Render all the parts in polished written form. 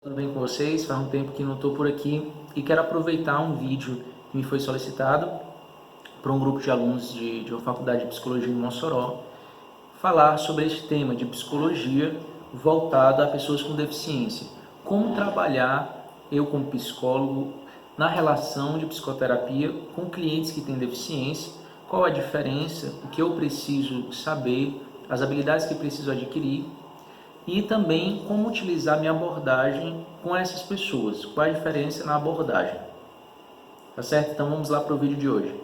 Tudo bem com vocês? Faz um tempo que não estou por aqui e quero aproveitar um vídeo que me foi solicitado por um grupo de alunos de uma faculdade de psicologia em Mossoró, falar sobre este tema de psicologia voltada a pessoas com deficiência. Como trabalhar, eu como psicólogo, na relação de psicoterapia com clientes que têm deficiência, qual a diferença, o que eu preciso saber, as habilidades que preciso adquirir e também como utilizar minha abordagem com essas pessoas, qual a diferença na abordagem. Tá certo? Então vamos lá para o vídeo de hoje.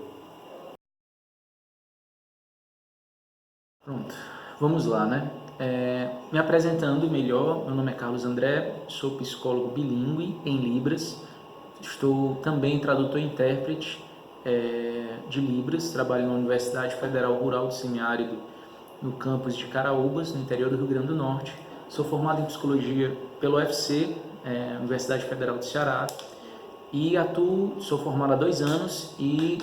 Pronto, vamos lá, né? Me apresentando melhor, meu nome é Carlos André, sou psicólogo bilíngue em Libras, estou também tradutor e intérprete de Libras, trabalho na Universidade Federal Rural do Semiárido, no campus de Caraúbas, no interior do Rio Grande do Norte. Sou formado em psicologia pelo UFC, Universidade Federal do Ceará, e sou formado há 2 anos e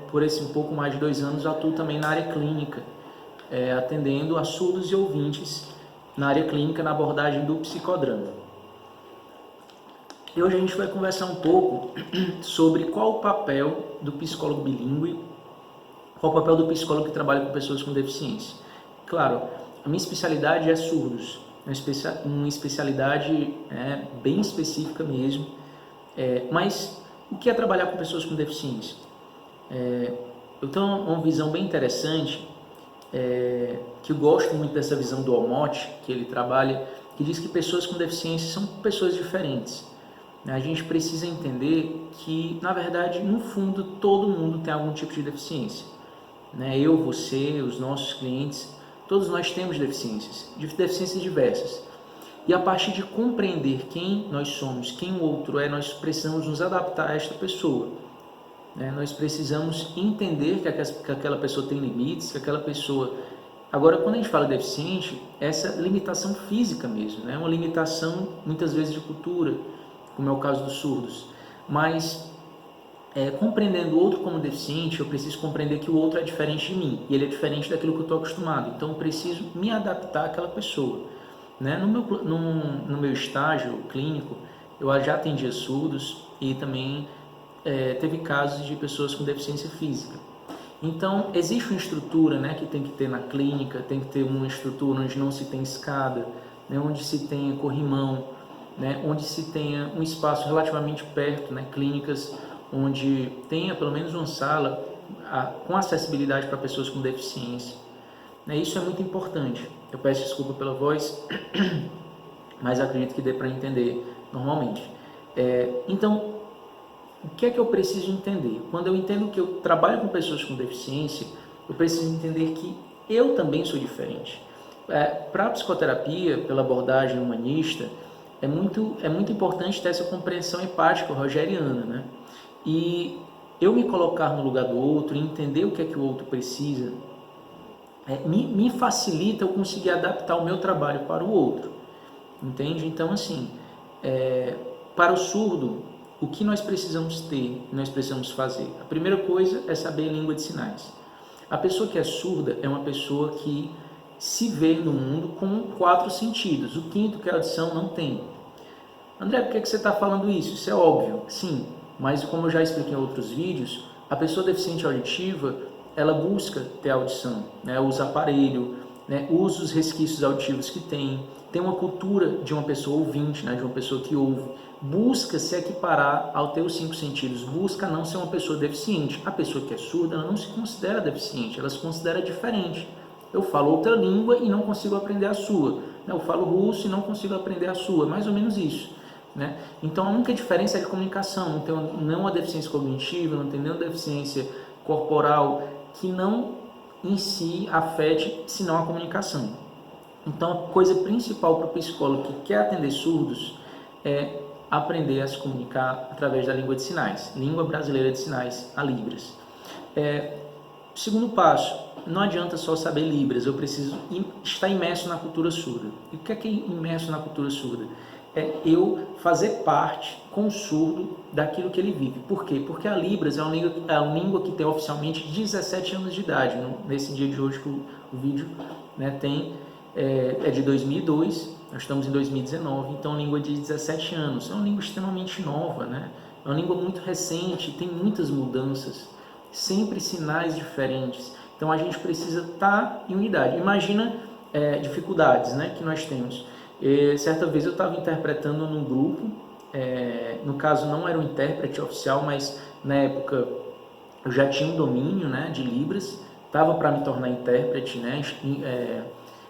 por esse um pouco mais de 2 anos atuo também na área clínica, atendendo a surdos e ouvintes na área clínica na abordagem do psicodrama. E hoje a gente vai conversar um pouco sobre qual o papel do psicólogo bilíngue, qual o papel do psicólogo que trabalha com pessoas com deficiência. Claro, a minha especialidade é surdos, uma especialidade bem específica mesmo, mas o que é trabalhar com pessoas com deficiência? Eu tenho uma visão bem interessante, que eu gosto muito dessa visão do Almote, que ele trabalha, que diz que pessoas com deficiência são pessoas diferentes. A gente precisa entender que, na verdade, no fundo, todo mundo tem algum tipo de deficiência. Eu, você, os nossos clientes, todos nós temos deficiências diversas. E a partir de compreender quem nós somos, quem o outro é, nós precisamos nos adaptar a esta pessoa. Nós precisamos entender que aquela pessoa tem limites, que aquela pessoa... Agora, quando a gente fala deficiente, essa limitação física mesmo, uma limitação muitas vezes de cultura, como é o caso dos surdos. Mas, compreendendo o outro como deficiente, eu preciso compreender que o outro é diferente de mim, e ele é diferente daquilo que eu estou acostumado. Então, eu preciso me adaptar àquela pessoa. No meu estágio clínico, eu já atendia surdos e também teve casos de pessoas com deficiência física. Então, existe uma estrutura que tem que ter na clínica, tem que ter uma estrutura onde não se tem escada, onde se tenha corrimão, onde se tenha um espaço relativamente perto, clínicas onde tenha pelo menos uma sala com acessibilidade para pessoas com deficiência. Isso é muito importante. Eu peço desculpa pela voz, mas acredito que dê para entender normalmente. Então, o que é que eu preciso entender? Quando eu entendo que eu trabalho com pessoas com deficiência, eu preciso entender que eu também sou diferente. Para a psicoterapia, pela abordagem humanista, é muito importante ter essa compreensão empática rogeriana, E eu me colocar no lugar do outro e entender o que é que o outro precisa, me facilita eu conseguir adaptar o meu trabalho para o outro, entende? Então, assim, para o surdo, o que nós precisamos ter, nós precisamos fazer? A primeira coisa é saber a língua de sinais. A pessoa que é surda é uma pessoa que se vê no mundo com 4 sentidos. O quinto, que é a audição, não tem. André, por que você está falando isso? Isso é óbvio, sim, mas como eu já expliquei em outros vídeos, a pessoa deficiente auditiva, ela busca ter audição, usa aparelho, usa os resquícios auditivos que tem uma cultura de uma pessoa ouvinte, de uma pessoa que ouve, busca se equiparar ao ter os 5 sentidos, busca não ser uma pessoa deficiente. A pessoa que é surda, ela não se considera deficiente, ela se considera diferente. Eu falo outra língua e não consigo aprender a sua. Eu falo russo e não consigo aprender a sua, mais ou menos isso. Então a única diferença é de comunicação, não tem nenhuma deficiência cognitiva, não tem nenhuma deficiência corporal que não em si afete senão a comunicação. Então a coisa principal para o psicólogo que quer atender surdos é aprender a se comunicar através da língua de sinais, língua brasileira de sinais, a Libras. Segundo passo, não adianta só saber Libras, eu preciso estar imerso na cultura surda. E o que é imerso na cultura surda? É eu fazer parte com o surdo daquilo que ele vive. Por quê? Porque a Libras é uma língua que tem oficialmente 17 anos de idade. Nesse dia de hoje que o vídeo tem, é de 2002, nós estamos em 2019, então a língua de 17 anos, é uma língua extremamente nova, né? É uma língua muito recente, tem muitas mudanças, sempre sinais diferentes, então a gente precisa estar em unidade. Imagina dificuldades, né, que nós temos. Certa vez eu estava interpretando num grupo, no caso não era um intérprete oficial, mas na época eu já tinha um domínio, né, de Libras, estava para me tornar intérprete, né,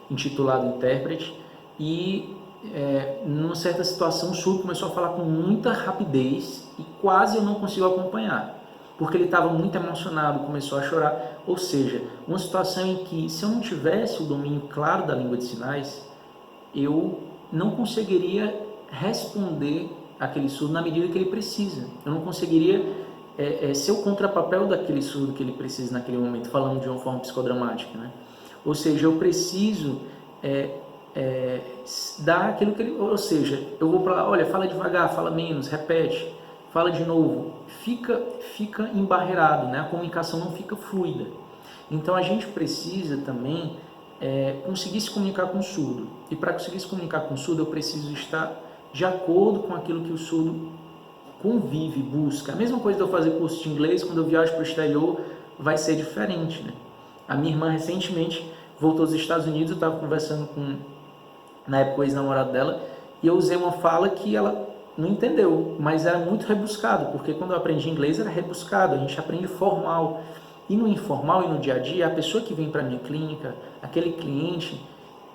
intitulado intérprete, e numa certa situação o surdo começou a falar com muita rapidez e quase eu não consigo acompanhar, porque ele estava muito emocionado, começou a chorar. Ou seja, uma situação em que, se eu não tivesse o domínio claro da língua de sinais, eu não conseguiria responder aquele surdo na medida que ele precisa. Eu não conseguiria ser o contrapapel daquele surdo que ele precisa naquele momento, falando de uma forma psicodramática, né? Ou seja, eu preciso dar aquilo que ele... Ou seja, eu vou para lá, olha, fala devagar, fala menos, repete, fala de novo. Fica embarreirado, né? A comunicação não fica fluida. Então a gente precisa também conseguir se comunicar com o surdo. E para conseguir se comunicar com o surdo, eu preciso estar de acordo com aquilo que o surdo convive, busca. A mesma coisa de eu fazer curso de inglês, quando eu viajo para o exterior, vai ser diferente, né? A minha irmã recentemente voltou dos Estados Unidos, eu estava conversando com, na época, o ex-namorado dela, e eu usei uma fala que ela não entendeu, mas era muito rebuscado, porque quando eu aprendi inglês era rebuscado, a gente aprende formal. E no informal e no dia a dia, a pessoa que vem para a minha clínica, aquele cliente,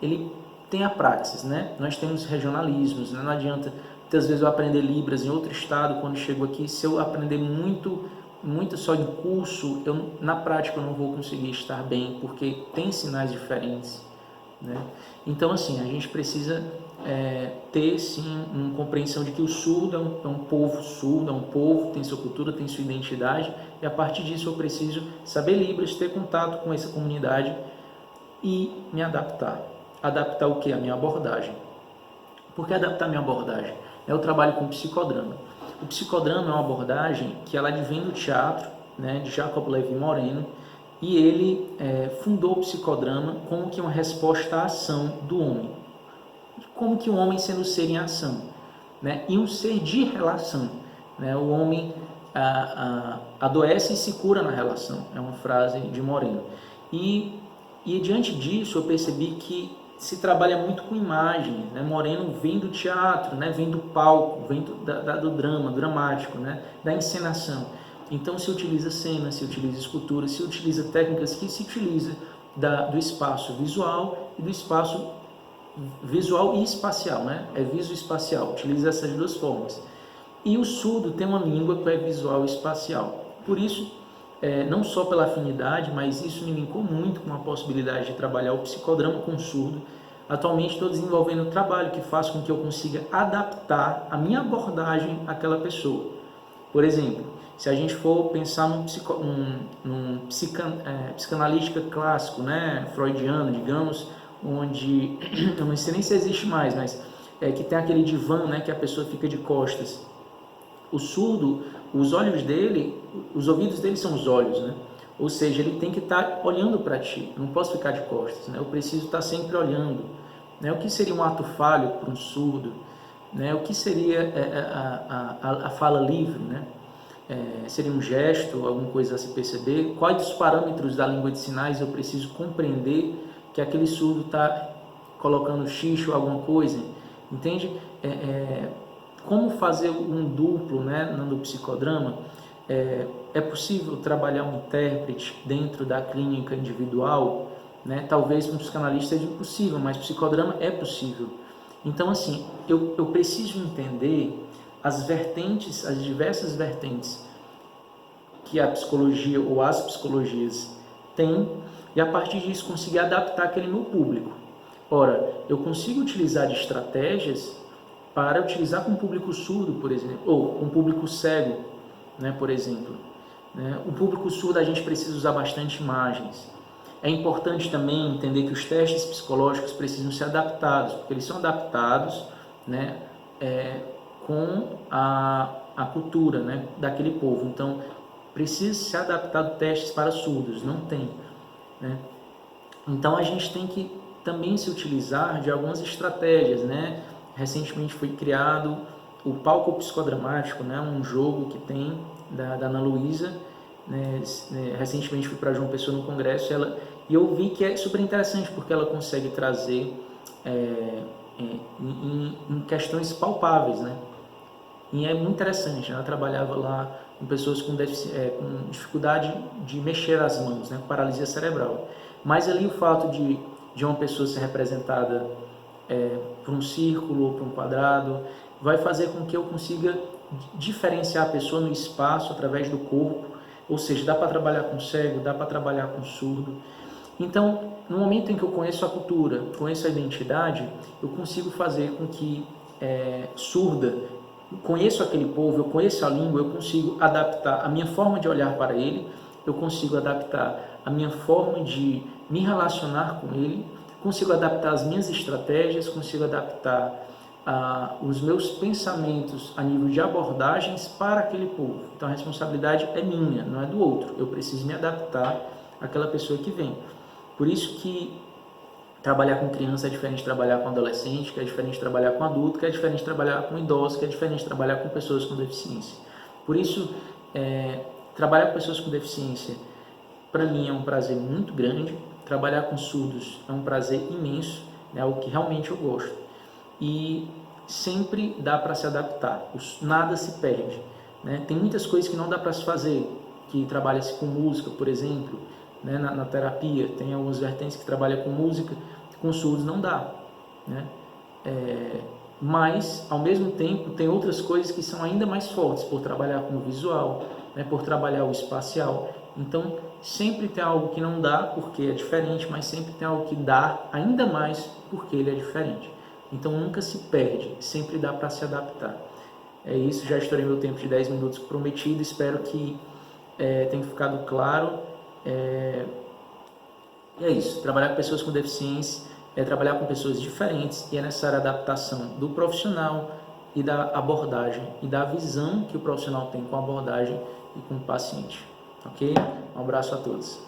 ele tem a praxis, né? Nós temos regionalismos, né? Não adianta, muitas vezes eu aprender Libras em outro estado, quando chego aqui, se eu aprender muito só em curso, na prática eu não vou conseguir estar bem, porque tem sinais diferentes, né? Então, assim, a gente precisa ter, sim, uma compreensão de que o surdo é um povo surdo, é um povo, tem sua cultura, tem sua identidade, e a partir disso eu preciso saber Libras, ter contato com essa comunidade e me adaptar. Adaptar o que? A minha abordagem. Por que adaptar a minha abordagem? Eu trabalho com psicodrama. O psicodrama é uma abordagem que ela advém do teatro, né, de Jacob Levy Moreno, e ele fundou o psicodrama como que uma resposta à ação do homem. Como que o homem sendo ser em ação, né, e um ser de relação, né? O homem adoece e se cura na relação, é uma frase de Moreno. E diante disso eu percebi que se trabalha muito com imagem, né? Moreno vem do teatro, né? Vem do palco, vem do drama, dramático, né? Da encenação. Então se utiliza cena, se utiliza escultura, se utiliza técnicas que se utiliza do espaço visual e do espaço visual e espacial, né? É visoespacial, utiliza essas duas formas. E o surdo tem uma língua que é visual e espacial. Por isso, não só pela afinidade, mas isso me linkou muito com a possibilidade de trabalhar o psicodrama com o surdo. Atualmente estou desenvolvendo um trabalho que faz com que eu consiga adaptar a minha abordagem àquela pessoa. Por exemplo, se a gente for pensar num psicanalítica clássico, né, freudiano, digamos, onde, eu não sei nem se existe mais, mas que tem aquele divã, né, que a pessoa fica de costas. O surdo, os olhos dele, os ouvidos dele são os olhos, né? Ou seja, ele tem que estar olhando para ti, eu não posso ficar de costas, né? Eu preciso estar sempre olhando, né? O que seria um ato falho para um surdo, né? O que seria a fala livre, né? Seria um gesto, alguma coisa a se perceber? Quais os parâmetros da língua de sinais eu preciso compreender que aquele surdo está colocando xixi ou alguma coisa, entende? Como fazer um duplo, né, no psicodrama? É possível trabalhar um intérprete dentro da clínica individual, né? Talvez para um psicanalista seja impossível, mas psicodrama é possível. Então, assim, eu preciso entender as vertentes, as diversas vertentes que a psicologia ou as psicologias têm, e a partir disso conseguir adaptar aquele meu público. Ora, eu consigo utilizar de estratégias para utilizar com um público surdo, por exemplo, ou com um público cego, né, por exemplo. O público surdo a gente precisa usar bastante imagens. É importante também entender que os testes psicológicos precisam ser adaptados, porque eles são adaptados, né, com a cultura, né, daquele povo. Então, precisa ser adaptado testes para surdos, não tem, né? Então a gente tem que também se utilizar de algumas estratégias, né? Recentemente foi criado o palco psicodramático, né? Um jogo que tem da Ana Luísa, né? Recentemente fui para João Pessoa no congresso e eu vi que é super interessante porque ela consegue trazer em questões palpáveis, né? E é muito interessante, ela trabalhava lá com pessoas com dificuldade de mexer as mãos, né, com paralisia cerebral. Mas ali o fato de uma pessoa ser representada por um círculo ou por um quadrado vai fazer com que eu consiga diferenciar a pessoa no espaço através do corpo, ou seja, dá para trabalhar com cego, dá para trabalhar com surdo. Então, no momento em que eu conheço a cultura, conheço a identidade, eu consigo fazer com que surda, conheço aquele povo, eu conheço a língua, eu consigo adaptar a minha forma de olhar para ele, eu consigo adaptar a minha forma de me relacionar com ele, consigo adaptar as minhas estratégias, consigo adaptar os meus pensamentos a nível de abordagens para aquele povo. Então a responsabilidade é minha, não é do outro. Eu preciso me adaptar àquela pessoa que vem. Por isso que trabalhar com criança é diferente de trabalhar com adolescente, que é diferente de trabalhar com adulto, que é diferente de trabalhar com idoso, que é diferente de trabalhar com pessoas com deficiência. Por isso, trabalhar com pessoas com deficiência, para mim, é um prazer muito grande. Trabalhar com surdos é um prazer imenso, é algo que realmente eu gosto. E sempre dá para se adaptar, nada se perde, né? Tem muitas coisas que não dá para se fazer, que trabalha-se com música, por exemplo, né? Na terapia, tem algumas vertentes que trabalham com música, com surdos não dá, né? Mas, ao mesmo tempo, tem outras coisas que são ainda mais fortes, por trabalhar com o visual, né? Por trabalhar o espacial. Então, sempre tem algo que não dá porque é diferente, mas sempre tem algo que dá ainda mais porque ele é diferente. Então nunca se perde, sempre dá para se adaptar. É isso, já estourei meu tempo de 10 minutos prometido, espero que tenha ficado claro. E é isso, trabalhar com pessoas com deficiência é trabalhar com pessoas diferentes e é necessária a adaptação do profissional e da abordagem e da visão que o profissional tem com a abordagem e com o paciente. Ok? Um abraço a todos.